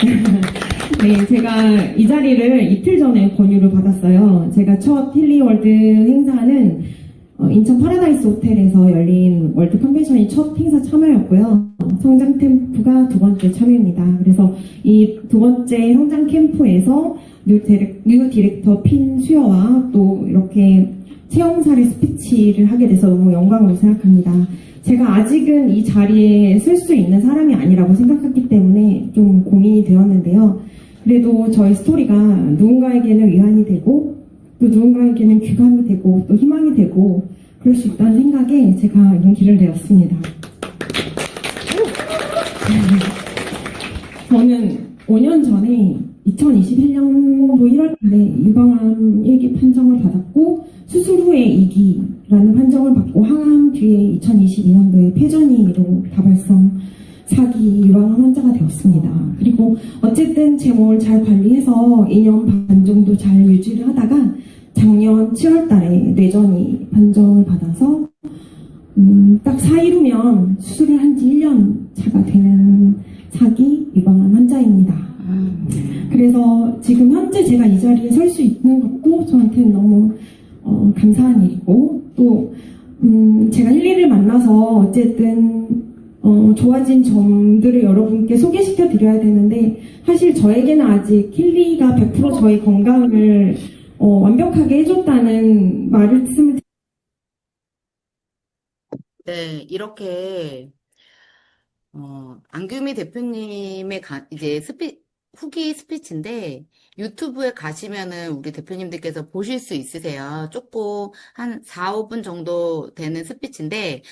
네, 제가 이 자리를 이틀 전에 권유를 받았어요. 제가 첫 힐리월드 행사는 인천 파라다이스 호텔에서 열린 월드 컨벤션이 첫 행사 참여였고요. 성장 캠프가 두 번째 참여입니다. 그래서 이 두 번째 성장 캠프에서 뉴 디렉터 핀 수여와 또 이렇게 체험 사례 스피치를 하게 돼서 너무 영광으로 생각합니다. 제가 아직은 이 자리에 쓸 수 있는 사람이 아니라고 생각했기 때문에 좀 고민이 되었는데요. 그래도 저희 스토리가 누군가에게는 위안이 되고 또 누군가에게는 귀감이 되고 또 희망이 되고 그럴 수 있다는 생각에 제가 용기를 내었습니다. 저는 5년 전에 2021년도 1월달에 유방암 1기 판정을 받았고 수술 후에 2기라는 판정을 받고 항암 뒤에 2022년도에 폐전이로 다발성 4기 유방암 환자가 되었습니다. 그리고 어쨌든 제 몸을 잘 관리해서 2년 반 정도 잘 유지를 하다가 작년 7월달에 뇌전이 판정을 받아서 딱 4일 후면 수술을 한 지 1년 차가 되는 4기 유방암 환자입니다. 그래서 지금 현재 제가 이 자리에 설 수 있는 것도 저한테는 너무 감사한 일이고 또 제가 힐리를 만나서 어쨌든 좋아진 점들을 여러분께 소개시켜 드려야 되는데 사실 저에게는 아직 힐리가 100% 저희 건강을 완벽하게 해줬다는 말씀을 네, 이렇게 안규미 대표님의 이제 후기 스피치인데 유튜브에 가시면은 우리 대표님들께서 보실 수 있으세요. 조금 한 4, 5분 정도 되는 스피치인데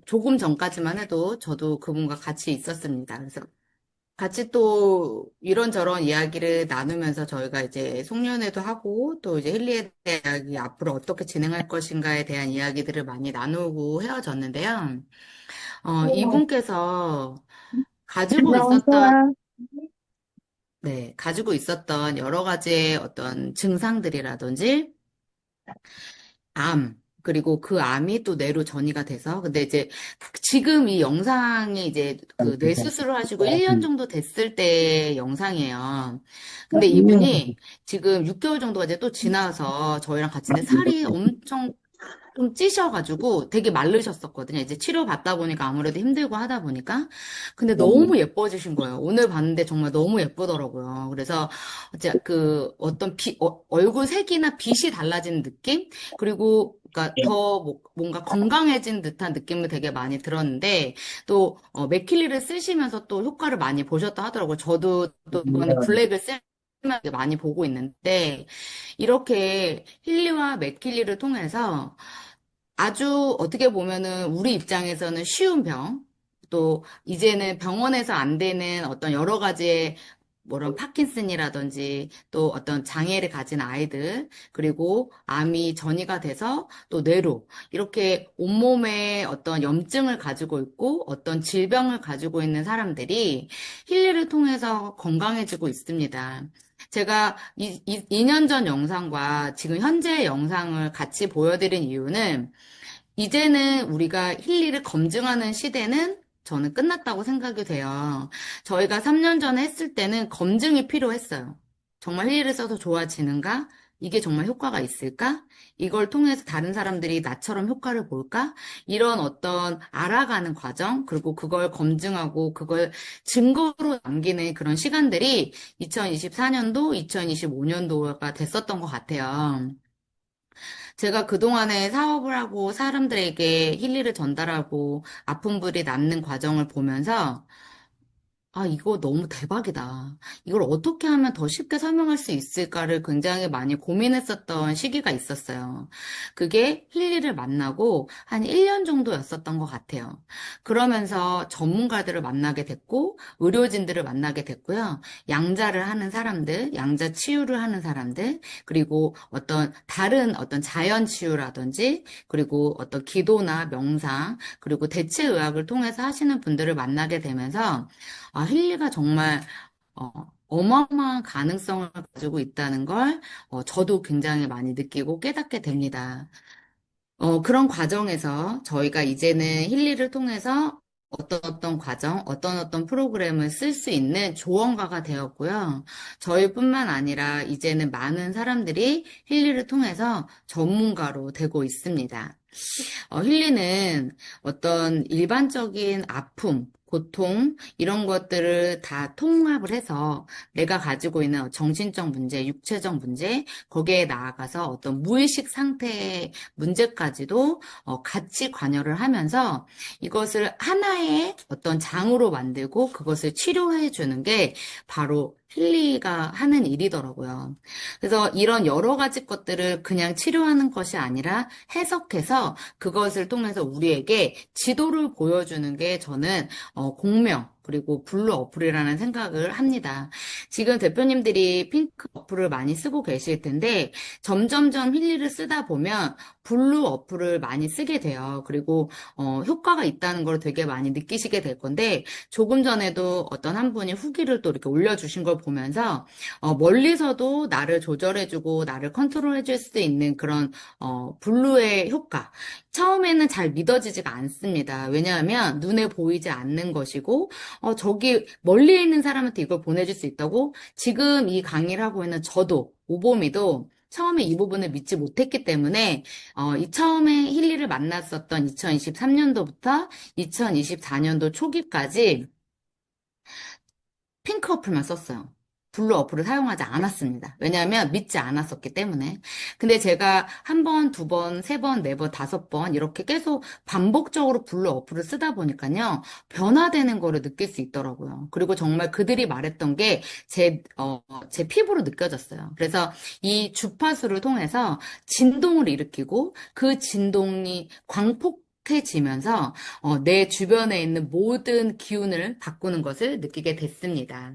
조금 전까지만 해도 저도 그분과 같이 있었습니다. 그래서 같이 또 이런저런 이야기를 나누면서 저희가 이제 송년회도 하고 또 이제 힐리에 대한 이야기 앞으로 어떻게 진행할 것인가에 대한 이야기들을 많이 나누고 헤어졌는데요. 이분께서 가지고 있었던, 안녕하세요. 네, 가지고 있었던 여러 가지의 어떤 증상들이라든지, 암, 그리고 그 암이 또 뇌로 전이가 돼서, 근데 이제 지금 이 영상이 이제 그 뇌 수술을 하시고 1년 정도 됐을 때 영상이에요. 근데 이분이 지금 6개월 정도가 이제 또 지나서 저희랑 같이 있는데 살이 엄청 좀 찌셔가지고 되게 마르셨었거든요. 이제 치료 받다 보니까 아무래도 힘들고 하다 보니까. 근데 너무 예뻐지신 거예요. 오늘 봤는데 정말 너무 예쁘더라고요. 그래서 이제 그 어떤 얼굴 색이나 빛이 달라진 느낌? 그리고 그러니까 더 뭔가 건강해진 듯한 느낌을 되게 많이 들었는데 또 맥킬리를 쓰시면서 또 효과를 많이 보셨다 하더라고요. 저도 또 이번에 블랙을 쓰면서 많이 보고 있는데 이렇게 힐리와 맥킬리를 통해서 아주 어떻게 보면은 우리 입장에서는 쉬운 병, 또 이제는 병원에서 안 되는 어떤 여러 가지의 뭐런 파킨슨이라든지 또 어떤 장애를 가진 아이들, 그리고 암이 전이가 돼서 또 뇌로 이렇게 온몸에 어떤 염증을 가지고 있고 어떤 질병을 가지고 있는 사람들이 힐리를 통해서 건강해지고 있습니다. 제가 2년 전 영상과 지금 현재 영상을 같이 보여드린 이유는 이제는 우리가 힐리를 검증하는 시대는 저는 끝났다고 생각이 돼요. 저희가 3년 전에 했을 때는 검증이 필요했어요. 정말 힐리를 써서 좋아지는가? 이게 정말 효과가 있을까? 이걸 통해서 다른 사람들이 나처럼 효과를 볼까? 이런 어떤 알아가는 과정, 그리고 그걸 검증하고 그걸 증거로 남기는 그런 시간들이 2024년도, 2025년도가 됐었던 것 같아요. 제가 그동안에 사업을 하고 사람들에게 힐리를 전달하고 아픈 분이 낫는 과정을 보면서 아, 이거 너무 대박이다. 이걸 어떻게 하면 더 쉽게 설명할 수 있을까를 굉장히 많이 고민했었던 시기가 있었어요. 그게 힐리를 만나고 한 1년 정도였었던 것 같아요. 그러면서 전문가들을 만나게 됐고, 의료진들을 만나게 됐고요. 양자를 하는 사람들, 양자 치유를 하는 사람들, 그리고 어떤 다른 어떤 자연 치유라든지, 그리고 어떤 기도나 명상, 그리고 대체의학을 통해서 하시는 분들을 만나게 되면서 힐리가 정말 어, 어마어마한 가능성을 가지고 있다는 걸 저도 굉장히 많이 느끼고 깨닫게 됩니다. 그런 과정에서 저희가 이제는 힐리를 통해서 어떤 과정, 어떤 프로그램을 쓸 수 있는 조언가가 되었고요. 저희뿐만 아니라 이제는 많은 사람들이 힐리를 통해서 전문가로 되고 있습니다. 힐리는 어떤 일반적인 아픔, 고통, 이런 것들을 다 통합을 해서 내가 가지고 있는 정신적 문제, 육체적 문제, 거기에 나아가서 어떤 무의식 상태의 문제까지도 같이 관여를 하면서 이것을 하나의 어떤 장으로 만들고 그것을 치료해 주는 게 바로 힐리가 하는 일이더라고요. 그래서 이런 여러 가지 것들을 그냥 치료하는 것이 아니라 해석해서 그것을 통해서 우리에게 지도를 보여주는 게 저는 공명 그리고 블루 어플이라는 생각을 합니다. 지금 대표님들이 핑크 어플을 많이 쓰고 계실 텐데 점점점 힐리를 쓰다 보면 블루 어플을 많이 쓰게 돼요. 그리고 효과가 있다는 걸 되게 많이 느끼시게 될 건데 조금 전에도 어떤 한 분이 후기를 또 이렇게 올려주신 걸 보면서 멀리서도 나를 조절해주고 나를 컨트롤해줄 수 있는 그런 블루의 효과. 처음에는 잘 믿어지지가 않습니다. 왜냐하면 눈에 보이지 않는 것이고, 저기 멀리 있는 사람한테 이걸 보내줄 수 있다고? 지금 이 강의를 하고 있는 저도, 오보미도 처음에 이 부분을 믿지 못했기 때문에, 이 처음에 힐리를 만났었던 2023년도부터 2024년도 초기까지 핑크 어플만 썼어요. 블루 어플을 사용하지 않았습니다. 왜냐하면 믿지 않았었기 때문에. 근데 제가 한 번, 두 번, 세 번, 네 번, 다섯 번 이렇게 계속 반복적으로 블루 어플을 쓰다 보니까요. 변화되는 거를 느낄 수 있더라고요. 그리고 정말 그들이 말했던 게 제 피부로 느껴졌어요. 그래서 이 주파수를 통해서 진동을 일으키고 그 진동이 광폭해지면서 내 주변에 있는 모든 기운을 바꾸는 것을 느끼게 됐습니다.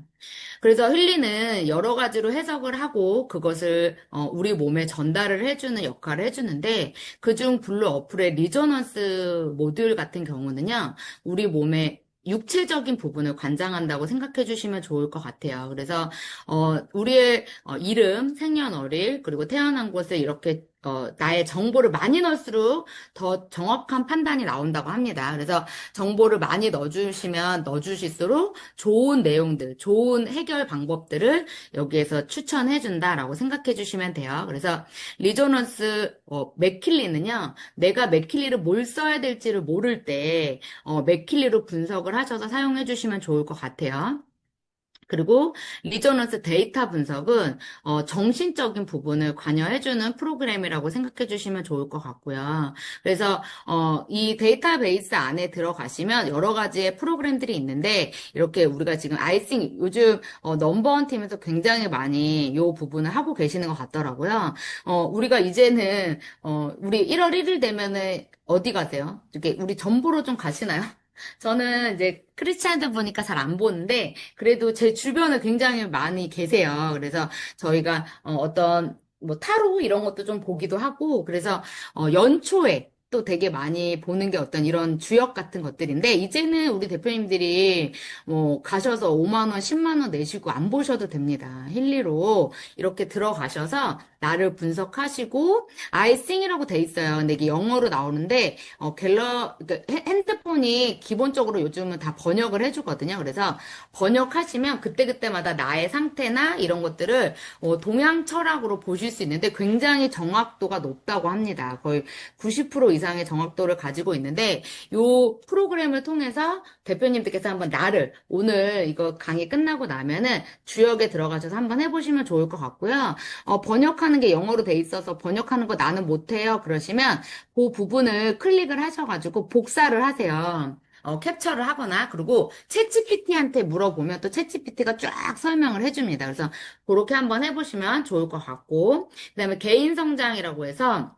그래서 힐리는 여러 가지로 해석을 하고 그것을 우리 몸에 전달을 해주는 역할을 해주는데 그중 블루 어플의 리조넌스 모듈 같은 경우는요, 우리 몸의 육체적인 부분을 관장한다고 생각해 주시면 좋을 것 같아요. 그래서 우리의 이름, 생년월일, 그리고 태어난 곳을 이렇게 나의 정보를 많이 넣을수록 더 정확한 판단이 나온다고 합니다. 그래서 정보를 많이 넣어주실수록 좋은 내용들, 좋은 해결 방법들을 여기에서 추천해준다라고 생각해 주시면 돼요. 그래서 리조넌스 맥킬리는요, 내가 맥킬리를 뭘 써야 될지를 모를 때 맥킬리로 분석을 하셔서 사용해 주시면 좋을 것 같아요. 그리고 리조넌스 데이터 분석은 정신적인 부분을 관여해주는 프로그램이라고 생각해 주시면 좋을 것 같고요. 그래서 이 데이터베이스 안에 들어가시면 여러 가지의 프로그램들이 있는데 이렇게 우리가 지금 아이싱 요즘 넘버원 팀에서 굉장히 많이 이 부분을 하고 계시는 것 같더라고요. 우리가 이제는 우리 1월 1일 되면은 어디 가세요? 이렇게 우리 점보로 좀 가시나요? 저는 이제 크리스찬들 보니까 잘 안 보는데 그래도 제 주변에 굉장히 많이 계세요. 그래서 저희가 어떤 뭐 타로 이런 것도 좀 보기도 하고 그래서 연초에 또 되게 많이 보는 게 어떤 이런 주역 같은 것들인데 이제는 우리 대표님들이 뭐 가셔서 5만 원, 10만 원 내시고 안 보셔도 됩니다. 힐리로 이렇게 들어가셔서 나를 분석하시고 아이싱이라고 돼 있어요. 근데 이게 영어로 나오는데 그러니까 핸드폰이 기본적으로 요즘은 다 번역을 해주거든요. 그래서 번역하시면 그때그때마다 나의 상태나 이런 것들을 동양 철학으로 보실 수 있는데 굉장히 정확도가 높다고 합니다. 거의 90% 이상의 정확도를 가지고 있는데 이 프로그램을 통해서 대표님들께서 한번 나를 오늘 이거 강의 끝나고 나면은 주역에 들어가셔서 한번 해보시면 좋을 것 같고요. 번역하는 게 영어로 돼 있어서 번역하는 거 나는 못해요. 그러시면 그 부분을 클릭을 하셔가지고 복사를 하세요. 캡처를 하거나 그리고 챗GPT한테 물어보면 또 챗GPT가 쫙 설명을 해줍니다. 그래서 그렇게 한번 해보시면 좋을 것 같고 그다음에 개인 성장이라고 해서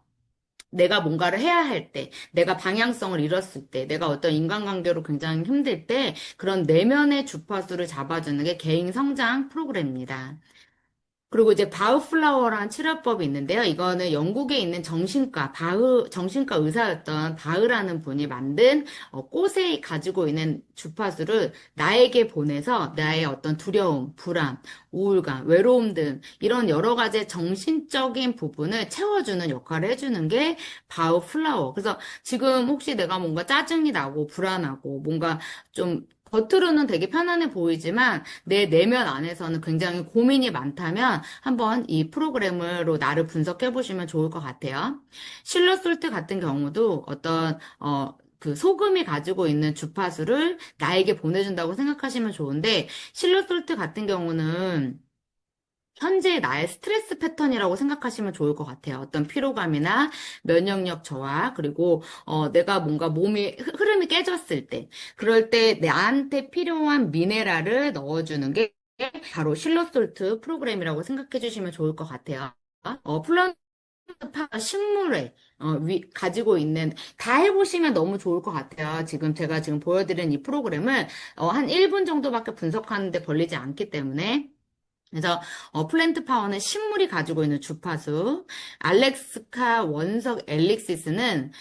내가 뭔가를 해야 할 때, 내가 방향성을 잃었을 때, 내가 어떤 인간관계로 굉장히 힘들 때 그런 내면의 주파수를 잡아주는 게 개인 성장 프로그램입니다. 그리고 이제 바흐플라워라는 치료법이 있는데요. 이거는 영국에 있는 정신과 의사였던 바흐라는 분이 만든 꽃에 가지고 있는 주파수를 나에게 보내서 나의 어떤 두려움, 불안, 우울감, 외로움 등 이런 여러 가지 정신적인 부분을 채워주는 역할을 해주는 게 바흐플라워. 그래서 지금 혹시 내가 뭔가 짜증이 나고 불안하고 뭔가 좀 겉으로는 되게 편안해 보이지만 내 내면 안에서는 굉장히 고민이 많다면 한번 이 프로그램으로 나를 분석해 보시면 좋을 것 같아요. 실러솔트 같은 경우도 그 소금이 가지고 있는 주파수를 나에게 보내준다고 생각하시면 좋은데 실러솔트 같은 경우는 현재 나의 스트레스 패턴이라고 생각하시면 좋을 것 같아요. 어떤 피로감이나 면역력 저하, 그리고 내가 뭔가 몸이 흐름이 깨졌을 때, 그럴 때 나한테 필요한 미네랄을 넣어주는 게 바로 실로솔트 프로그램이라고 생각해 주시면 좋을 것 같아요. 플란트 식물에 가지고 있는 다 해보시면 너무 좋을 것 같아요. 제가 지금 보여드린 이 프로그램을 한 1분 정도밖에 분석하는데 걸리지 않기 때문에 그래서 플랜트 파워는 식물이 가지고 있는 주파수, 알래스카 원석 엘릭시스는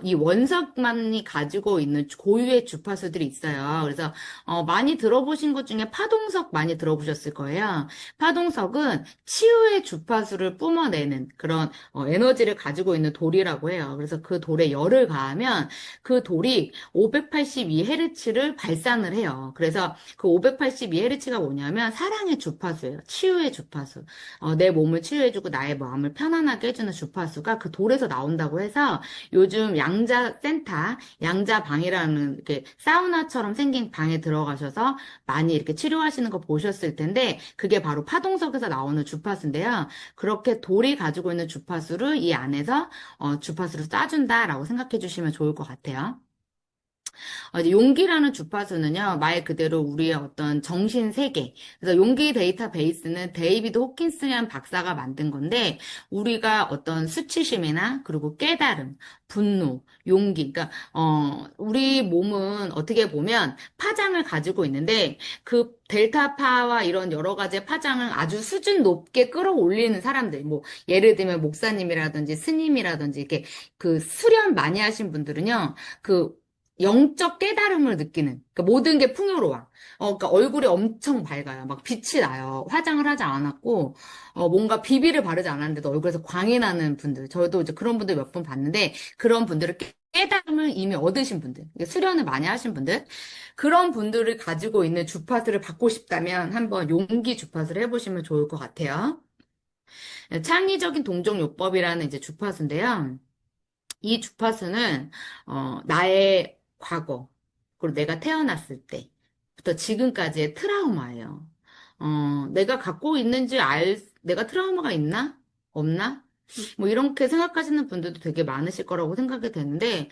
이 원석만이 가지고 있는 고유의 주파수들이 있어요. 그래서 많이 들어보신 것 중에 파동석 많이 들어보셨을 거예요. 파동석은 치유의 주파수를 뿜어내는 그런 에너지를 가지고 있는 돌이라고 해요. 그래서 그 돌에 열을 가하면 그 돌이 582Hz를 발산을 해요. 그래서 그 582Hz가 뭐냐면 사랑의 주파수예요. 치유의 주파수. 내 몸을 치유해주고 나의 마음을 편안하게 해주는 주파수가 그 돌에서 나온다고 해서 요즘 양자방이라는 이렇게 사우나처럼 생긴 방에 들어가셔서 많이 이렇게 치료하시는 거 보셨을 텐데 그게 바로 파동석에서 나오는 주파수인데요. 그렇게 돌이 가지고 있는 주파수를 이 안에서 주파수를 쏴준다라고 생각해 주시면 좋을 것 같아요. 이제 용기라는 주파수는요, 말 그대로 우리의 어떤 정신 세계. 그래서 용기 데이터베이스는 데이비드 호킨스라는 박사가 만든 건데, 우리가 어떤 수치심이나, 그리고 깨달음, 분노, 용기. 그러니까, 우리 몸은 어떻게 보면 파장을 가지고 있는데, 그 델타파와 이런 여러 가지 파장을 아주 수준 높게 끌어올리는 사람들, 뭐, 예를 들면 목사님이라든지 스님이라든지, 이렇게 그 수련 많이 하신 분들은요, 그 영적 깨달음을 느끼는, 그러니까 모든 게 풍요로워. 그러니까 얼굴이 엄청 밝아요. 막 빛이 나요. 화장을 하지 않았고, 뭔가 비비를 바르지 않았는데도 얼굴에서 광이 나는 분들. 저도 이제 그런 분들 몇 번 봤는데, 그런 분들을 깨달음을 이미 얻으신 분들, 이게 수련을 많이 하신 분들, 그런 분들을 가지고 있는 주파수를 받고 싶다면 한번 용기 주파수를 해보시면 좋을 것 같아요. 창의적인 동종요법이라는 이제 주파수인데요. 이 주파수는 나의 과거 그리고 내가 태어났을 때부터 지금까지의 트라우마예요. 내가 갖고 있는지 내가 트라우마가 있나? 없나? 뭐 이렇게 생각하시는 분들도 되게 많으실 거라고 생각이 되는데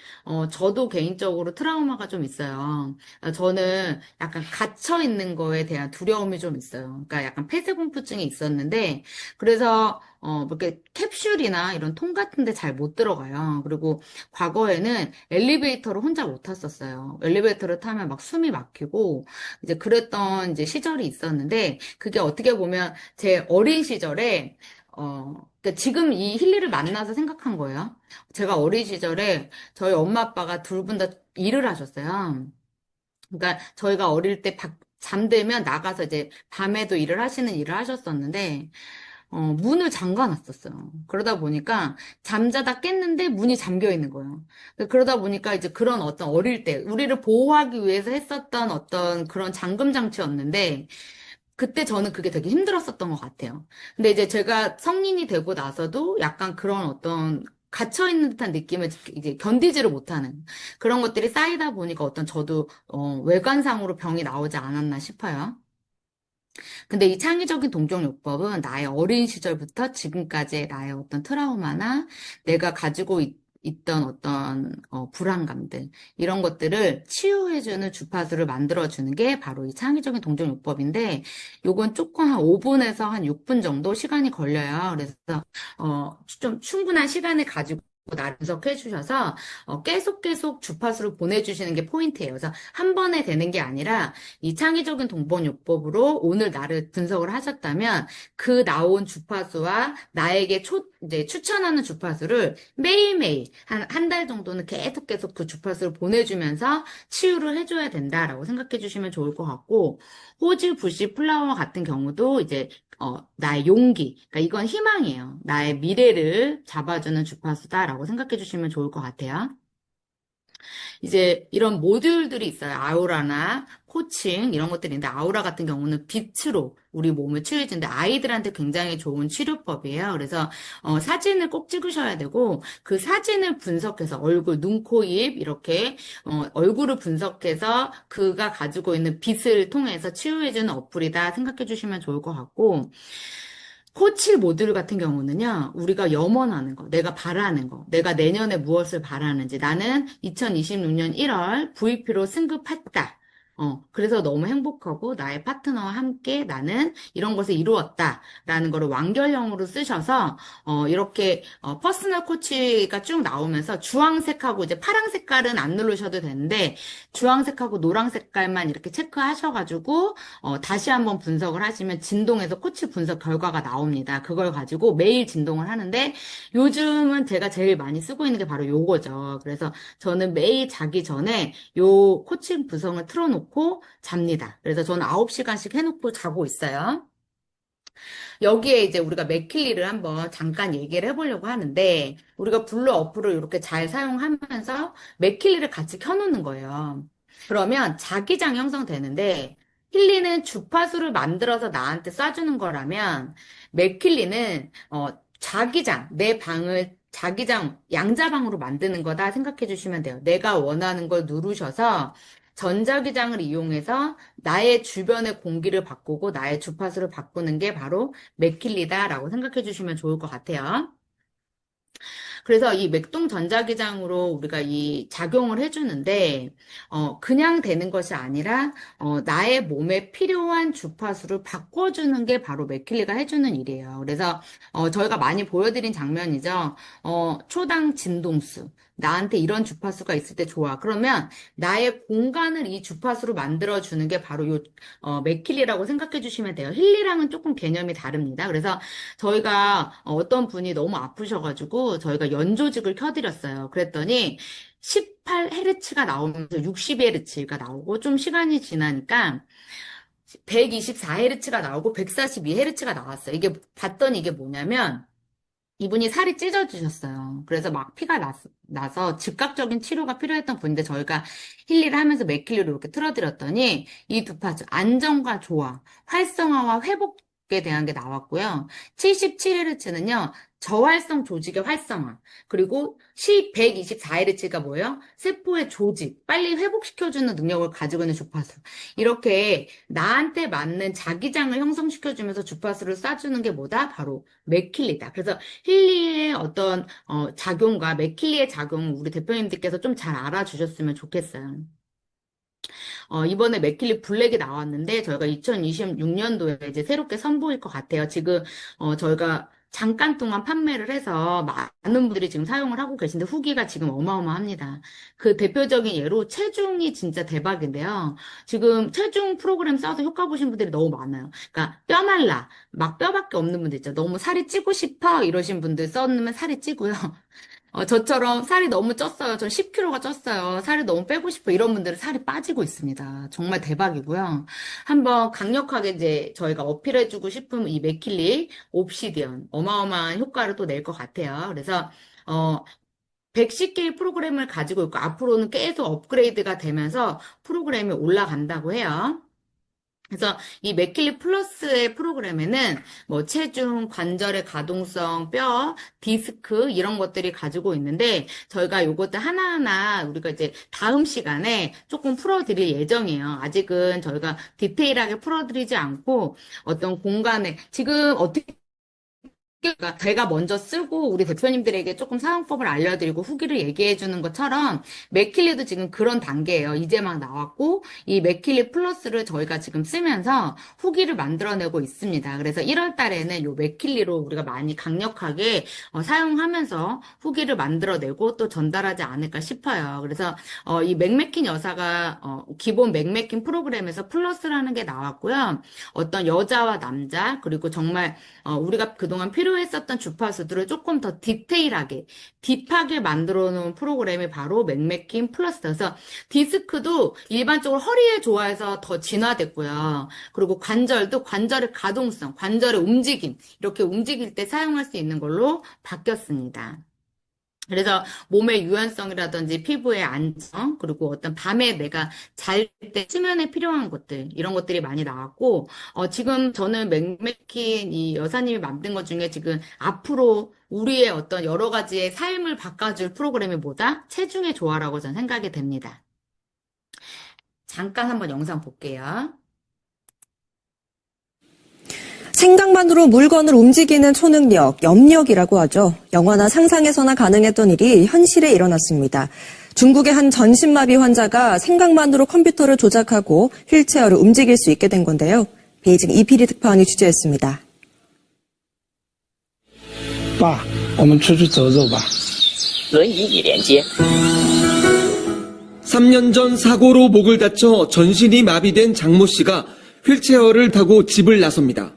저도 개인적으로 트라우마가 좀 있어요. 저는 약간 갇혀 있는 거에 대한 두려움이 좀 있어요. 그러니까 약간 폐쇄공포증이 있었는데 그래서 뭐 이렇게 캡슐이나 이런 통 같은 데 잘 못 들어가요. 그리고 과거에는 엘리베이터를 혼자 못 탔었어요. 엘리베이터를 타면 막 숨이 막히고 이제 그랬던 이제 시절이 있었는데 그게 어떻게 보면 제 어린 시절에 그러니까 지금 이 힐리를 만나서 생각한 거예요. 제가 어린 시절에 저희 엄마 아빠가 둘 분 다 일을 하셨어요. 그러니까 저희가 어릴 때 잠들면 나가서 이제 밤에도 일을 하셨었는데, 문을 잠가 놨었어요. 그러다 보니까 잠자다 깼는데 문이 잠겨 있는 거예요. 그러다 보니까 이제 그런 어떤 어릴 때 우리를 보호하기 위해서 했었던 어떤 그런 잠금 장치였는데, 그때 저는 그게 되게 힘들었었던 것 같아요. 근데 이제 제가 성인이 되고 나서도 약간 그런 어떤 갇혀있는 듯한 느낌을 이제 견디지를 못하는 그런 것들이 쌓이다 보니까 어떤 저도 외관상으로 병이 나오지 않았나 싶어요. 근데 이 창의적인 동정요법은 나의 어린 시절부터 지금까지의 나의 어떤 트라우마나 내가 가지고 있던 어떤 불안감들 이런 것들을 치유해주는 주파수를 만들어주는 게 바로 이 창의적인 동정요법인데 요건 조금 한 5분에서 한 6분 정도 시간이 걸려요. 그래서 좀 충분한 시간을 가지고 날 분석해 주셔서 계속 주파수를 보내주시는 게 포인트예요. 그래서 한 번에 되는 게 아니라 이 창의적인 동번요법으로 오늘 나를 분석을 하셨다면 그 나온 주파수와 나에게 이제 추천하는 주파수를 매일매일 한 달 정도는 계속 그 주파수를 보내주면서 치유를 해줘야 된다라고 생각해 주시면 좋을 것 같고, 호주 부시 플라워 같은 경우도 이제 나의 용기, 그러니까 이건 희망이에요. 나의 미래를 잡아주는 주파수다라고 생각해 주시면 좋을 것 같아요. 이제 이런 모듈들이 있어요. 아우라나 코칭 이런 것들이 있는데, 아우라 같은 경우는 빛으로 우리 몸을 치유해주는데 아이들한테 굉장히 좋은 치료법이에요. 그래서 사진을 꼭 찍으셔야 되고, 그 사진을 분석해서 얼굴, 눈, 코, 입 이렇게 얼굴을 분석해서 그가 가지고 있는 빛을 통해서 치유해주는 어플이다 생각해 주시면 좋을 것 같고, 코치 모듈 같은 경우는요, 우리가 염원하는 거, 내가 바라는 거, 내가 내년에 무엇을 바라는지, 나는 2026년 1월 VP로 승급했다. 그래서 너무 행복하고 나의 파트너와 함께 나는 이런 것을 이루었다라는 거를 완결형으로 쓰셔서 이렇게 퍼스널 코치가 쭉 나오면서 주황색하고 이제 파랑 색깔은 안 누르셔도 되는데 주황색하고 노랑 색깔만 이렇게 체크하셔가지고 다시 한번 분석을 하시면 진동에서 코치 분석 결과가 나옵니다. 그걸 가지고 매일 진동을 하는데 요즘은 제가 제일 많이 쓰고 있는 게 바로 요거죠. 그래서 저는 매일 자기 전에 요 코칭 구성을 틀어놓고 잡니다. 그래서 저는 9시간씩 해놓고 자고 있어요. 여기에 이제 우리가 맥킬리를 한번 잠깐 얘기를 해보려고 하는데, 우리가 블루 어플을 이렇게 잘 사용하면서 맥킬리를 같이 켜놓는 거예요. 그러면 자기장 형성되는데, 힐리는 주파수를 만들어서 나한테 쏴주는 거라면, 맥킬리는 자기장, 내 방을 자기장, 양자방으로 만드는 거다 생각해 주시면 돼요. 내가 원하는 걸 누르셔서 전자기장을 이용해서 나의 주변의 공기를 바꾸고 나의 주파수를 바꾸는 게 바로 맥킬리다라고 생각해 주시면 좋을 것 같아요. 그래서 이 맥동 전자기장으로 우리가 이 작용을 해주는데, 그냥 되는 것이 아니라, 나의 몸에 필요한 주파수를 바꿔주는 게 바로 맥킬리가 해주는 일이에요. 그래서, 저희가 많이 보여드린 장면이죠. 초당 진동수. 나한테 이런 주파수가 있을 때 좋아. 그러면 나의 공간을 이 주파수로 만들어주는 게 바로 맥킬리라고 생각해 주시면 돼요. 힐리랑은 조금 개념이 다릅니다. 그래서 저희가 어떤 분이 너무 아프셔가지고 저희가 연조직을 켜드렸어요. 그랬더니 18Hz가 나오면서 60Hz가 나오고 좀 시간이 지나니까 124Hz가 나오고 142Hz가 나왔어요. 이게 봤더니 이게 뭐냐면 이분이 살이 찢어지셨어요. 그래서 막 피가 나서 즉각적인 치료가 필요했던 분인데 저희가 힐리를 하면서 맥힐리를 이렇게 틀어드렸더니 이 두 파트 안정과 조화, 활성화와 회복에 대한 게 나왔고요. 77Hz는요. 저활성 조직의 활성화. 그리고 124Hz가 뭐예요? 세포의 조직, 빨리 회복시켜주는 능력을 가지고 있는 주파수. 이렇게 나한테 맞는 자기장을 형성시켜주면서 주파수를 쏴주는 게 뭐다? 바로 맥킬리다. 그래서 힐리의 어떤 작용과 맥킬리의 작용 우리 대표님들께서 좀 잘 알아주셨으면 좋겠어요. 이번에 맥킬리 블랙이 나왔는데 저희가 2026년도에 이제 새롭게 선보일 것 같아요. 지금 저희가 잠깐 동안 판매를 해서 많은 분들이 지금 사용을 하고 계신데 후기가 지금 어마어마합니다. 그 대표적인 예로 체중이 진짜 대박인데요. 지금 체중 프로그램 써서 효과 보신 분들이 너무 많아요. 그러니까 뼈 말라, 막 뼈밖에 없는 분들 있죠. 너무 살이 찌고 싶어 이러신 분들 써놓으면 살이 찌고요. 저처럼 살이 너무 쪘어요. 전 10kg가 쪘어요. 살이 너무 빼고 싶어. 이런 분들은 살이 빠지고 있습니다. 정말 대박이고요. 한번 강력하게 이제 저희가 어필해주고 싶은 이 맥킬리 옵시디언 어마어마한 효과를 또 낼 것 같아요. 그래서 110개의 프로그램을 가지고 있고 앞으로는 계속 업그레이드가 되면서 프로그램이 올라간다고 해요. 그래서 이 맥킬리 플러스의 프로그램에는 뭐 체중, 관절의 가동성, 뼈, 디스크 이런 것들이 가지고 있는데 저희가 요것들 하나하나 우리가 이제 다음 시간에 조금 풀어드릴 예정이에요. 아직은 저희가 디테일하게 풀어드리지 않고 어떤 공간에 지금 어떻게 그러니까 제가 먼저 쓰고 우리 대표님들에게 조금 사용법을 알려드리고 후기를 얘기해 주는 것처럼 맥킬리도 지금 그런 단계예요. 이제 막 나왔고 이 맥킬리 플러스를 저희가 지금 쓰면서 후기를 만들어내고 있습니다. 그래서 1월 달에는 요 맥킬리로 우리가 많이 강력하게 사용하면서 후기를 만들어내고 또 전달하지 않을까 싶어요. 그래서 이 맥메킨 여사가 기본 맥메킨 프로그램에서 플러스라는 게 나왔고요. 어떤 여자와 남자 그리고 정말 우리가 그동안 필요했었던 주파수들을 조금 더 디테일하게, 딥하게 만들어 놓은 프로그램이 바로 맥메킨 플러스. 그래서 디스크도 일반적으로 허리에 좋아해서 더 진화됐고요. 그리고 관절도 관절의 가동성, 관절의 움직임, 이렇게 움직일 때 사용할 수 있는 걸로 바뀌었습니다. 그래서 몸의 유연성이라든지 피부의 안정, 그리고 어떤 밤에 내가 잘 때 수면에 필요한 것들, 이런 것들이 많이 나왔고, 지금 저는 맥메킨 이 여사님이 만든 것 중에 지금 앞으로 우리의 어떤 여러 가지의 삶을 바꿔줄 프로그램이 뭐다? 체중의 조화라고 저는 생각이 됩니다. 잠깐 한번 영상 볼게요. 생각만으로 물건을 움직이는 초능력, 염력이라고 하죠. 영화나 상상에서나 가능했던 일이 현실에 일어났습니다. 중국의 한 전신마비 환자가 생각만으로 컴퓨터를 조작하고 휠체어를 움직일 수 있게 된 건데요. 베이징 이피리 특파원이 취재했습니다. 爸，我们出去走走吧。轮椅已连接。 3년 전 사고로 목을 다쳐 전신이 마비된 장모 씨가 휠체어를 타고 집을 나섭니다.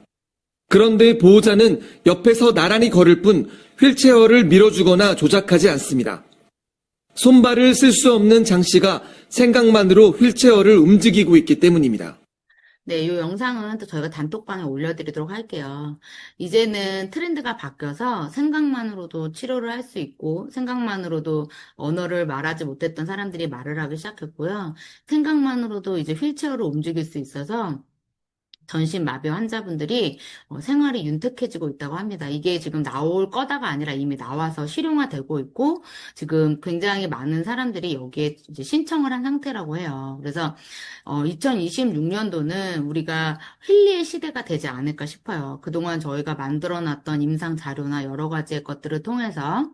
그런데 보호자는 옆에서 나란히 걸을 뿐 휠체어를 밀어주거나 조작하지 않습니다. 손발을 쓸 수 없는 장 씨가 생각만으로 휠체어를 움직이고 있기 때문입니다. 네, 이 영상은 또 저희가 단톡방에 올려드리도록 할게요. 이제는 트렌드가 바뀌어서 생각만으로도 치료를 할 수 있고, 생각만으로도 언어를 말하지 못했던 사람들이 말을 하기 시작했고요. 생각만으로도 이제 휠체어를 움직일 수 있어서 전신마비 환자분들이 생활이 윤택해지고 있다고 합니다. 이게 지금 나올 거다가 아니라 이미 나와서 실용화되고 있고 지금 굉장히 많은 사람들이 여기에 이제 신청을 한 상태라고 해요. 그래서 2026년도는 우리가 힐리의 시대가 되지 않을까 싶어요. 그동안 저희가 만들어놨던 임상 자료나 여러 가지의 것들을 통해서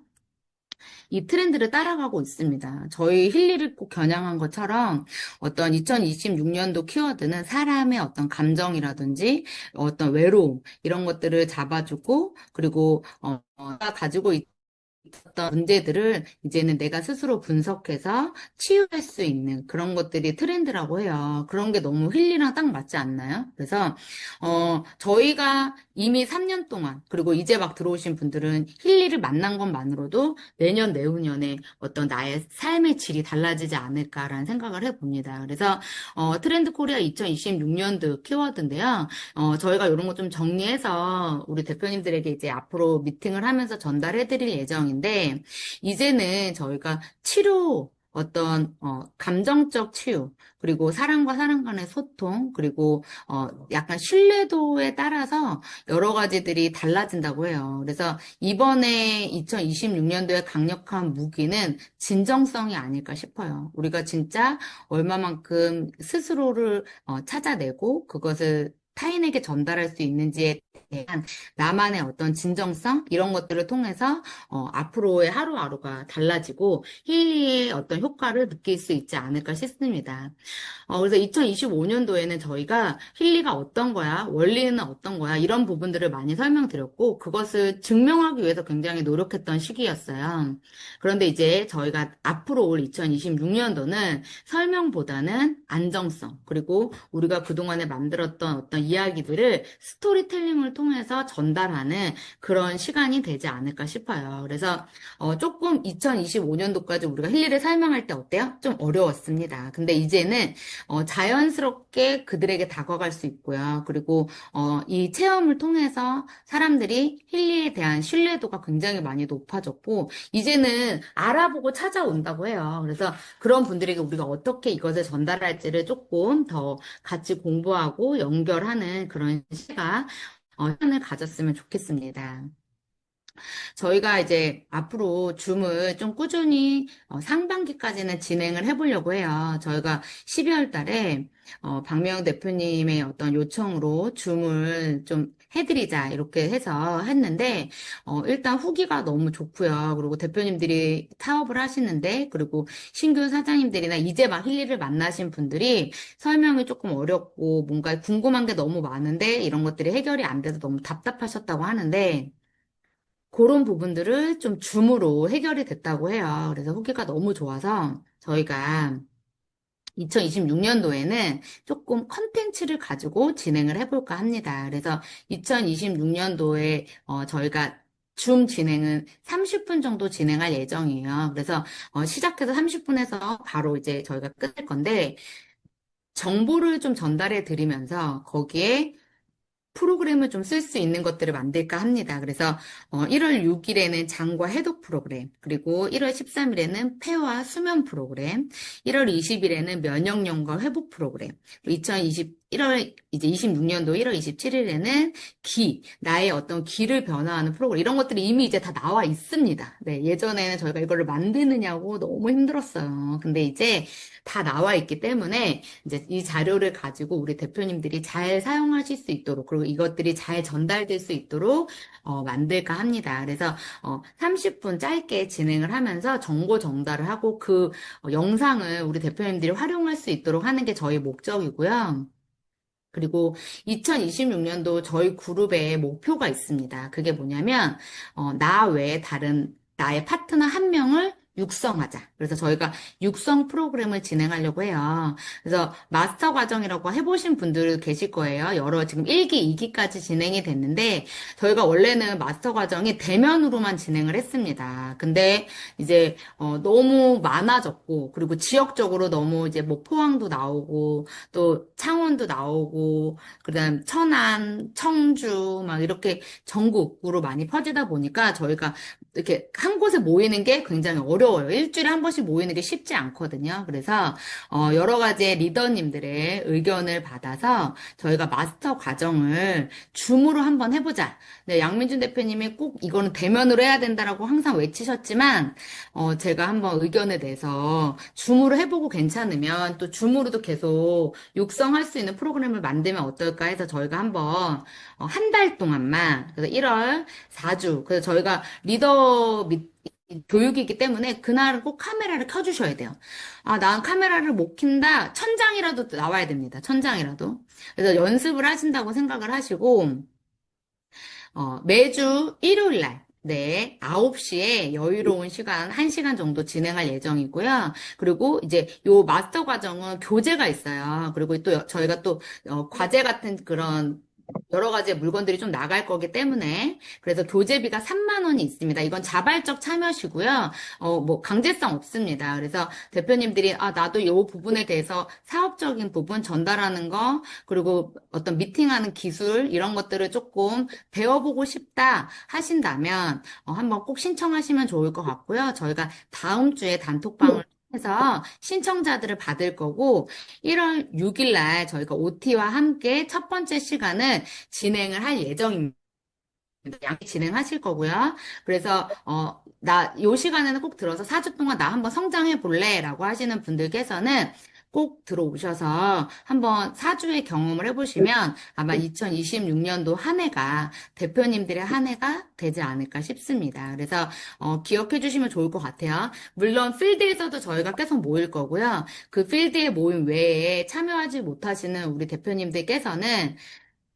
이 트렌드를 따라가고 있습니다. 저희 힐리를 꼭 겨냥한 것처럼 어떤 2026년도 키워드는 사람의 어떤 감정이라든지 어떤 외로움 이런 것들을 잡아주고 그리고 가지고 있었던 문제들을 이제는 내가 스스로 분석해서 치유할 수 있는 그런 것들이 트렌드라고 해요. 그런 게 너무 힐리랑 딱 맞지 않나요? 그래서 저희가 이미 3년 동안 그리고 이제 막 들어오신 분들은 힐리를 만난 것만으로도 내년 내후년에 어떤 나의 삶의 질이 달라지지 않을까라는 생각을 해봅니다. 그래서 트렌드 코리아 2026년도 키워드인데요. 저희가 이런 거 좀 정리해서 우리 대표님들에게 이제 앞으로 미팅을 하면서 전달해드릴 예정인데 이제는 저희가 치료 어떤 감정적 치유 그리고 사람과 사람 간의 소통 그리고 약간 신뢰도에 따라서 여러 가지들이 달라진다고 해요. 그래서 이번에 2026년도에 강력한 무기는 진정성이 아닐까 싶어요. 우리가 진짜 얼마만큼 스스로를 찾아내고 그것을 타인에게 전달할 수 있는지에 대한 나만의 어떤 진정성 이런 것들을 통해서 앞으로의 하루하루가 달라지고 힐리의 어떤 효과를 느낄 수 있지 않을까 싶습니다. 그래서 2025년도에는 저희가 힐리가 어떤 거야, 원리는 어떤 거야 이런 부분들을 많이 설명드렸고 그것을 증명하기 위해서 굉장히 노력했던 시기였어요. 그런데 이제 저희가 앞으로 올 2026년도는 설명보다는 안정성 그리고 우리가 그동안에 만들었던 어떤 이야기들을 스토리텔링을 통해서 전달하는 그런 시간이 되지 않을까 싶어요. 그래서 조금 2025년도까지 우리가 힐리를 설명할 때 어때요? 좀 어려웠습니다. 근데 이제는 자연스럽게 그들에게 다가갈 수 있고요. 그리고 이 체험을 통해서 사람들이 힐리에 대한 신뢰도가 굉장히 많이 높아졌고 이제는 알아보고 찾아온다고 해요. 그래서 그런 분들에게 우리가 어떻게 이것을 전달할지를 조금 더 같이 공부하고 연결하는 그런 시간 시간을 가졌으면 좋겠습니다. 저희가 이제 앞으로 줌을 좀 꾸준히 상반기까지는 진행을 해보려고 해요. 저희가 12월 달에 박명 대표님의 어떤 요청으로 줌을 좀 해드리자 이렇게 해서 했는데 일단 후기가 너무 좋고요. 그리고 대표님들이 사업을 하시는데 그리고 신규 사장님들이나 이제 막 힐리를 만나신 분들이 설명이 조금 어렵고 뭔가 궁금한 게 너무 많은데 이런 것들이 해결이 안 돼서 너무 답답하셨다고 하는데 그런 부분들을 좀 줌으로 해결이 됐다고 해요. 그래서 후기가 너무 좋아서 저희가 2026년도에는 조금 컨텐츠를 가지고 진행을 해볼까 합니다. 그래서 2026년도에 저희가 줌 진행은 30분 정도 진행할 예정이에요. 그래서 시작해서 30분에서 바로 이제 저희가 끝낼 건데 정보를 좀 전달해 드리면서 거기에 프로그램을 좀 쓸 수 있는 것들을 만들까 합니다. 그래서 1월 6일에는 장과 해독 프로그램, 그리고 1월 13일에는 폐와 수면 프로그램, 1월 20일에는 면역력과 회복 프로그램, 1월 이제 26년도 1월 27일에는 나의 어떤 기를 변화하는 프로그램, 이런 것들이 이미 이제 다 나와 있습니다. 네, 예전에는 저희가 이거를 만드느냐고 너무 힘들었어요. 근데 이제 다 나와 있기 때문에 이제 이 자료를 가지고 우리 대표님들이 잘 사용하실 수 있도록, 그리고 이것들이 잘 전달될 수 있도록 만들까 합니다. 그래서 30분 짧게 진행을 하면서 정보 전달을 하고 그 영상을 우리 대표님들이 활용할 수 있도록 하는 게 저희 목적이고요. 그리고 2026년도 저희 그룹에 목표가 있습니다. 그게 뭐냐면, 나 외에 다른 나의 파트너 한 명을 육성하자. 그래서 저희가 육성 프로그램을 진행하려고 해요. 그래서 마스터 과정이라고 해보신 분들 계실 거예요. 여러 지금 1기, 2기까지 진행이 됐는데, 저희가 원래는 마스터 과정이 대면으로만 진행을 했습니다. 근데 이제, 너무 많아졌고, 그리고 지역적으로 너무 이제 뭐 포항도 나오고, 또 창원도 나오고, 그다음 천안, 청주, 막 이렇게 전국으로 많이 퍼지다 보니까 저희가 이렇게 한 곳에 모이는 게 굉장히 어려워요. 일주일에 한 번씩 모이는 게 쉽지 않거든요. 그래서 여러 가지 리더님들의 의견을 받아서 저희가 마스터 과정을 줌으로 한번 해보자. 네, 양민준 대표님이 꼭 이거는 대면으로 해야 된다라고 항상 외치셨지만 제가 한번 의견을 내서 줌으로 해보고 괜찮으면 또 줌으로도 계속 육성할 수 있는 프로그램을 만들면 어떨까 해서 저희가 한번 한 달 동안만, 그래서 1월 4주, 그래서 저희가 리더 교육이기 때문에 그날은 꼭 카메라를 켜주셔야 돼요. 아, 난 카메라를 못 킨다. 천장이라도 나와야 됩니다. 천장이라도. 그래서 연습을 하신다고 생각을 하시고, 매주 일요일 날, 네, 9시에 여유로운 시간, 1시간 정도 진행할 예정이고요. 그리고 이제 요 마스터 과정은 교재가 있어요. 그리고 또 저희가 또, 과제 같은 그런 여러 가지 물건들이 좀 나갈 거기 때문에 그래서 교재비가 3만 원이 있습니다. 이건 자발적 참여시고요. 뭐 강제성 없습니다. 그래서 대표님들이 나도 이 부분에 대해서 사업적인 부분 전달하는 거 그리고 어떤 미팅하는 기술 이런 것들을 조금 배워보고 싶다 하신다면 한번 꼭 신청하시면 좋을 것 같고요. 저희가 다음 주에 단톡방을 해서 신청자들을 받을 거고 1월 6일 날 저희가 OT와 함께 첫 번째 시간을 진행을 할 예정입니다. 양이 진행하실 거고요. 그래서 요 시간에는 꼭 들어서 4주 동안 나 한번 성장해 볼래? 라고 하시는 분들께서는 꼭 들어오셔서 한번 4주의 경험을 해보시면 아마 2026년도 한 해가 대표님들의 한 해가 되지 않을까 싶습니다. 그래서 기억해 주시면 좋을 것 같아요. 물론 필드에서도 저희가 계속 모일 거고요. 그 필드의 모임 외에 참여하지 못하시는 우리 대표님들께서는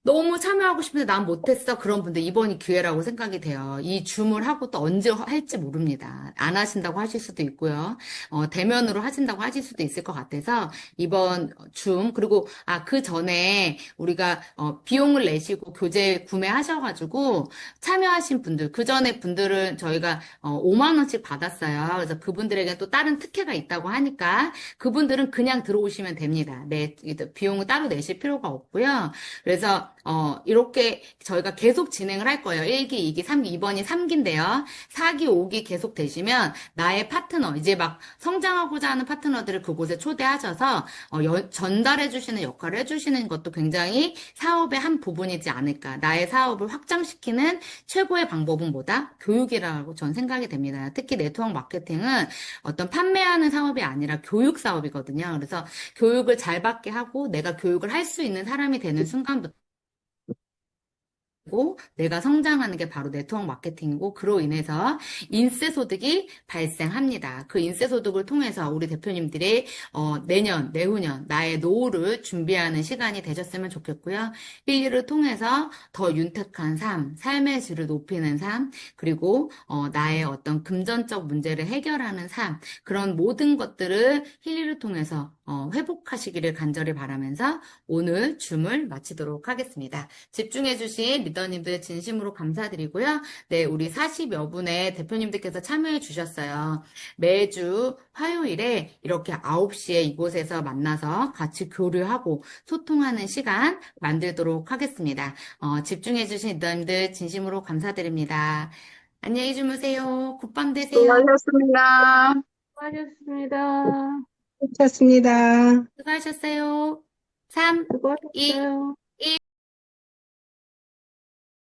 너무 참여하고 싶은데 난 못했어. 그런 분들 이번이 기회라고 생각이 돼요. 이 줌을 하고 또 언제 할지 모릅니다. 안 하신다고 하실 수도 있고요. 대면으로 하신다고 하실 수도 있을 것 같아서 이번 줌 그리고 그 전에 우리가 비용을 내시고 교재 구매하셔가지고 참여하신 분들 그 전에 분들은 저희가 5만 원씩 받았어요. 그래서 그분들에게 또 다른 특혜가 있다고 하니까 그분들은 그냥 들어오시면 됩니다. 네, 비용을 따로 내실 필요가 없고요. 그래서 이렇게 저희가 계속 진행을 할 거예요. 1기, 2기, 3기, 이번이 3기인데요. 4기, 5기 계속 되시면 나의 파트너, 이제 막 성장하고자 하는 파트너들을 그곳에 초대하셔서 전달해 주시는 역할을 해주시는 것도 굉장히 사업의 한 부분이지 않을까. 나의 사업을 확장시키는 최고의 방법은 뭐다? 교육이라고 전 생각이 됩니다. 특히 네트워크 마케팅은 어떤 판매하는 사업이 아니라 교육 사업이거든요. 그래서 교육을 잘 받게 하고 내가 교육을 할 수 있는 사람이 되는 순간부터 내가 성장하는 게 바로 네트워크 마케팅이고 그로 인해서 인세 소득이 발생합니다. 그 인세 소득을 통해서 우리 대표님들이 내년, 내후년 나의 노후를 준비하는 시간이 되셨으면 좋겠고요. 1, 2를 통해서 더 윤택한 삶, 삶의 질을 높이는 삶, 그리고 나의 어떤 금전적 문제를 해결하는 삶, 그런 모든 것들을 힐리를 통해서 회복하시기를 간절히 바라면서 오늘 줌을 마치도록 하겠습니다. 집중해주신 리더님들 진심으로 감사드리고요. 네, 우리 40여 분의 대표님들께서 참여해 주셨어요. 매주 화요일에 이렇게 9시에 이곳에서 만나서 같이 교류하고 소통하는 시간 만들도록 하겠습니다. 집중해주신 리더님들 진심으로 감사드립니다. 안녕히 주무세요. 굿밤 되세요. 수고하셨습니다. 수고하셨습니다. 좋습니다. 수고하셨어요. 3, 2, 수고하셨어요.